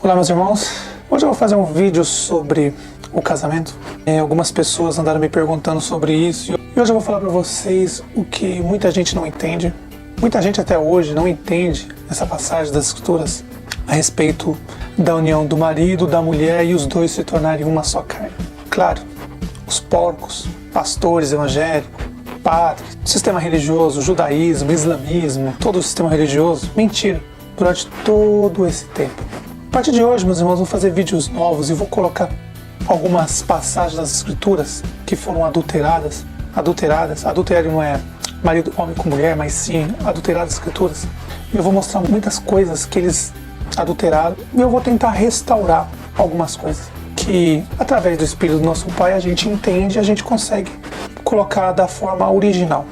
Olá, meus irmãos. Hoje eu vou fazer um vídeo sobre o casamento. Algumas pessoas andaram me perguntando sobre isso e hoje eu vou falar para vocês o que muita gente não entende. Muita gente até hoje não entende essa passagem das Escrituras a respeito da união do marido, da mulher e os dois se tornarem uma só carne. Claro, os porcos, pastores evangélicos, padres, sistema religioso, judaísmo, islamismo, todo o sistema religioso, mentira, durante todo esse tempo. A partir de hoje, meus irmãos, vou fazer vídeos novos e vou colocar algumas passagens das Escrituras que foram adulteradas. Adultério não é marido, homem com mulher, mas sim adulteradas as Escrituras. E eu vou mostrar muitas coisas que eles adulteraram e eu vou tentar restaurar algumas coisas que, através do Espírito do nosso Pai, a gente entende e a gente consegue colocar da forma original.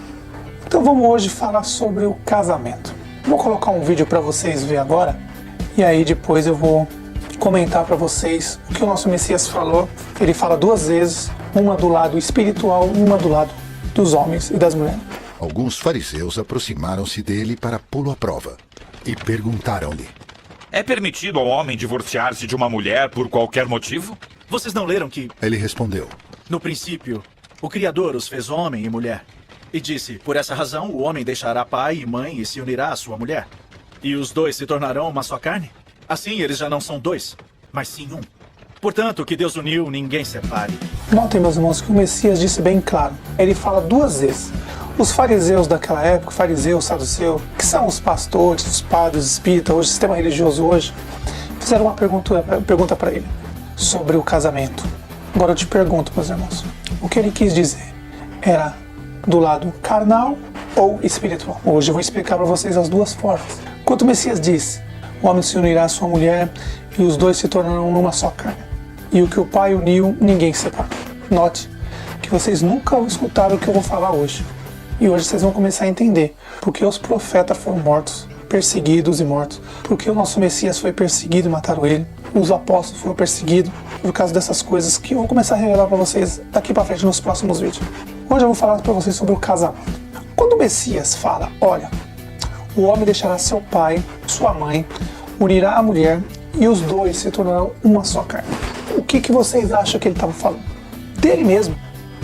Então vamos hoje falar sobre o casamento. Vou colocar um vídeo para vocês verem agora e aí depois eu vou comentar para vocês o que o nosso Messias falou. Ele fala duas vezes, uma do lado espiritual e uma do lado dos homens e das mulheres. Alguns fariseus aproximaram-se dele para pô-lo à prova e perguntaram-lhe: É permitido ao homem divorciar-se de uma mulher por qualquer motivo? Vocês não leram que, Ele respondeu: no princípio, o Criador os fez homem e mulher? E disse, por essa razão, o homem deixará pai e mãe e se unirá à sua mulher. E os dois se tornarão uma só carne? Assim, eles já não são dois, mas sim um. Portanto, o que Deus uniu, ninguém separe. Notem, meus irmãos, que o Messias disse bem claro. Ele fala duas vezes. Os fariseus daquela época, fariseus, saduceus, que são os pastores, os padres, os espíritas, hoje, o sistema religioso hoje, fizeram uma pergunta para ele sobre o casamento. Agora eu te pergunto, meus irmãos, o que ele quis dizer? Era do lado carnal ou espiritual? Hoje eu vou explicar para vocês as duas formas. Quando o Messias disse, o homem se unirá à sua mulher e os dois se tornarão uma só carne. E o que o Pai uniu, ninguém separa. Note que vocês nunca escutaram o que eu vou falar hoje. E hoje vocês vão começar a entender porque os profetas foram mortos, perseguidos e mortos. Porque o nosso Messias foi perseguido e mataram ele. Os apóstolos foram perseguidos por causa dessas coisas que eu vou começar a revelar para vocês daqui para frente nos próximos vídeos. Hoje eu vou falar para vocês sobre o casamento. Quando o Messias fala, olha, o homem deixará seu pai, sua mãe, unirá a mulher e os dois se tornarão uma só carne. O que vocês acham que ele estava falando? Dele mesmo.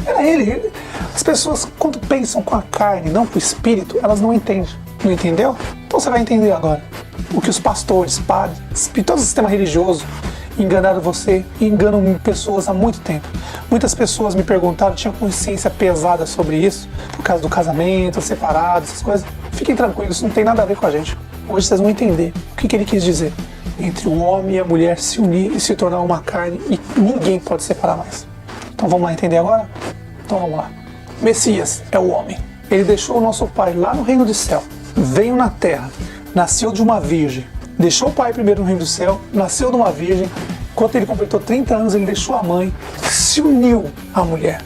Era ele. As pessoas, quando pensam com a carne, não com o espírito, elas não entendem. Não entendeu? Então você vai entender agora. O que os pastores, padres, todo o sistema religioso enganaram você e enganam pessoas há muito tempo. Muitas pessoas me perguntaram, tinham consciência pesada sobre isso, por causa do casamento, separado, essas coisas. Fiquem tranquilos, isso não tem nada a ver com a gente. Hoje vocês vão entender o que ele quis dizer. Entre o homem e a mulher se unir e se tornar uma carne e ninguém pode separar mais. Então vamos lá entender agora? Então vamos lá. Messias é o homem. Ele deixou o nosso pai lá no reino do céu. Veio na terra. Nasceu de uma virgem. Deixou o pai primeiro no reino do céu. Nasceu de uma virgem. Quando ele completou 30 anos, ele deixou a mãe. Se uniu à mulher.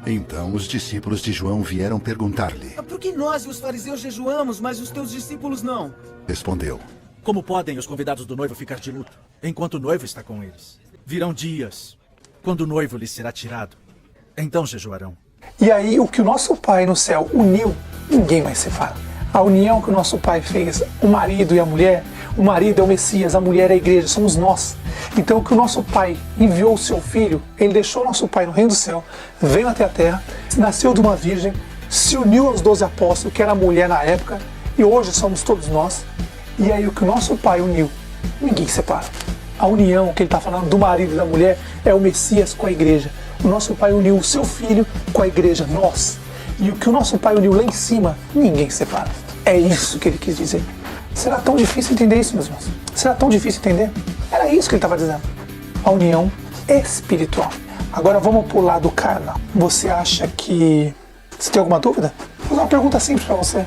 Então os discípulos de João vieram perguntar-lhe. Por que nós e os fariseus jejuamos, mas os teus discípulos não? Respondeu: Como podem os convidados do noivo ficar de luto, enquanto o noivo está com eles? Virão dias, quando o noivo lhes será tirado. Então jejuarão. E aí, o que o nosso pai no céu uniu, ninguém mais separa. A união que o nosso pai fez, o marido e a mulher, o marido é o Messias, a mulher é a igreja, somos nós. Então, o que o nosso pai enviou o seu filho, ele deixou o nosso pai no reino do céu, veio até a terra, nasceu de uma virgem, se uniu aos 12 apóstolos, que era a mulher na época, e hoje somos todos nós. E aí, o que o nosso pai uniu, ninguém separa. A união que ele está falando do marido e da mulher é o Messias com a igreja. O nosso pai uniu o seu filho com a igreja, nós. E o que o nosso pai uniu lá em cima, ninguém separa. É isso que ele quis dizer. Será tão difícil entender isso, meus irmãos? Será tão difícil entender? Era isso que ele estava dizendo. A união espiritual. Agora vamos para o lado carnal. Você acha que... Você tem alguma dúvida? Vou fazer uma pergunta simples para você.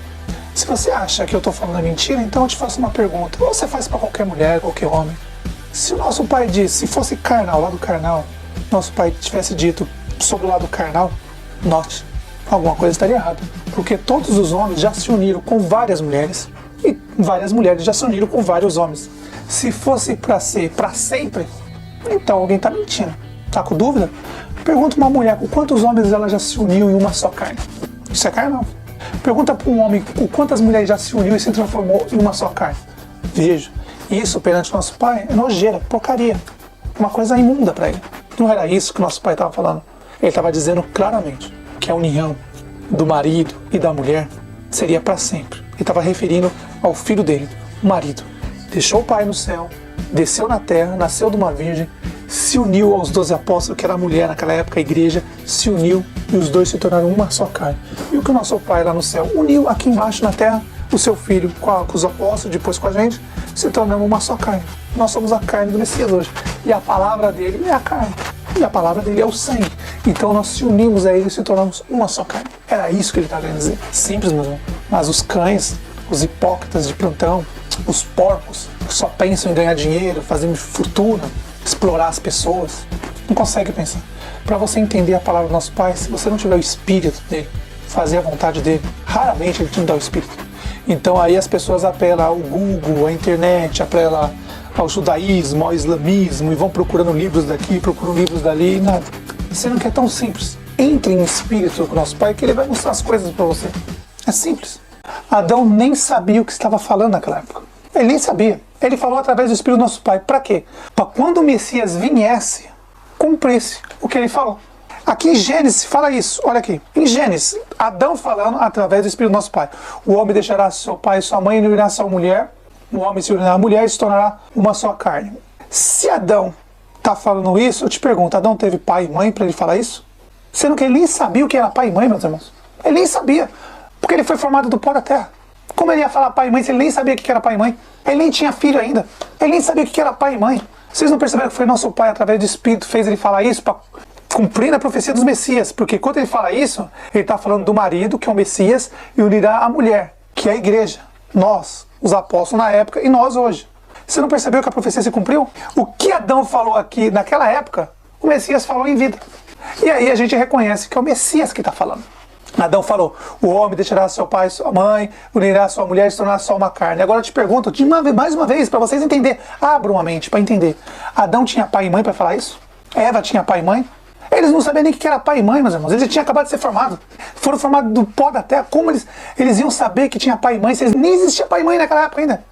Se você acha que eu estou falando mentira, então eu te faço uma pergunta. Ou você faz para qualquer mulher, qualquer homem. Se o nosso pai disse, se fosse carnal, lado carnal, nosso pai tivesse dito sobre o lado carnal, note, alguma coisa estaria errada. Porque todos os homens já se uniram com várias mulheres e várias mulheres já se uniram com vários homens. Se fosse para ser para sempre, então alguém está mentindo. Tá com dúvida? Pergunta uma mulher com quantos homens ela já se uniu em uma só carne. Isso é carnal. Pergunta para um homem com quantas mulheres já se uniu e se transformou em uma só carne. Veja, Isso perante nosso pai é nojeira, porcaria. Uma coisa imunda para ele. Não era isso que nosso pai estava falando. Ele estava dizendo claramente que a união do marido e da mulher seria para sempre. Ele estava referindo ao filho dele, o marido. Deixou o pai no céu, desceu na terra, nasceu de uma virgem, se uniu aos 12 apóstolos, que era a mulher naquela época, a igreja, se uniu e os dois se tornaram uma só carne. E o que o nosso pai lá no céu uniu aqui embaixo na terra, o seu filho com os apóstolos, depois com a gente, se tornamos uma só carne. Nós somos a carne do Messias hoje. E a palavra dele é a carne. E a palavra dele é o sangue. Então nós se unimos a ele e se tornamos uma só carne. Era isso que ele estava querendo dizer. Simples, meu irmão. Mas os cães, os hipócritas de plantão, os porcos que só pensam em ganhar dinheiro, fazer fortuna, explorar as pessoas, não conseguem pensar. Para você entender a palavra do nosso Pai, se você não tiver o espírito dele, fazer a vontade dele, raramente ele te dá o espírito. Então aí as pessoas apelam ao Google, à internet, apelam ao judaísmo, ao islamismo e vão procurando livros daqui, procurando livros dali e nada. Sendo que é tão simples. Entre em espírito com o nosso Pai que ele vai mostrar as coisas para você. É simples. Adão nem sabia o que estava falando naquela época. Ele nem sabia. Ele falou através do Espírito do nosso Pai. Para quê? Para quando o Messias viesse, cumprisse o que ele falou. Aqui em Gênesis fala isso. Olha aqui. Em Gênesis, Adão falando através do Espírito do nosso Pai. O homem deixará seu pai e sua mãe e unirá sua mulher. O homem se unirá à mulher e se tornará uma só carne. Se Adão está falando isso, eu te pergunto, Adão teve pai e mãe para ele falar isso? Sendo que ele nem sabia o que era pai e mãe, meus irmãos. Ele nem sabia. Porque ele foi formado do pó da terra. Como ele ia falar pai e mãe se ele nem sabia o que era pai e mãe? Ele nem tinha filho ainda. Ele nem sabia o que era pai e mãe. Vocês não perceberam que foi nosso Pai, através do Espírito, fez ele falar isso para cumprir a profecia dos Messias? Porque quando ele fala isso, ele está falando do marido, que é o Messias, e unirá a mulher, que é a igreja. Nós, os apóstolos na época, e nós hoje. Você não percebeu que a profecia se cumpriu? O que Adão falou aqui naquela época, o Messias falou em vida. E aí a gente reconhece que é o Messias que está falando. Adão falou, o homem deixará seu pai e sua mãe, unirá sua mulher e se tornará só uma carne. Agora eu te pergunto, mais uma vez, para vocês entenderem, abram a mente para entender. Adão tinha pai e mãe para falar isso? Eva tinha pai e mãe? Eles não sabiam nem o que era pai e mãe, meus irmãos. Eles tinham acabado de ser formados. Foram formados do pó da terra. Como eles iam saber que tinha pai e mãe? Se nem existia pai e mãe naquela época ainda.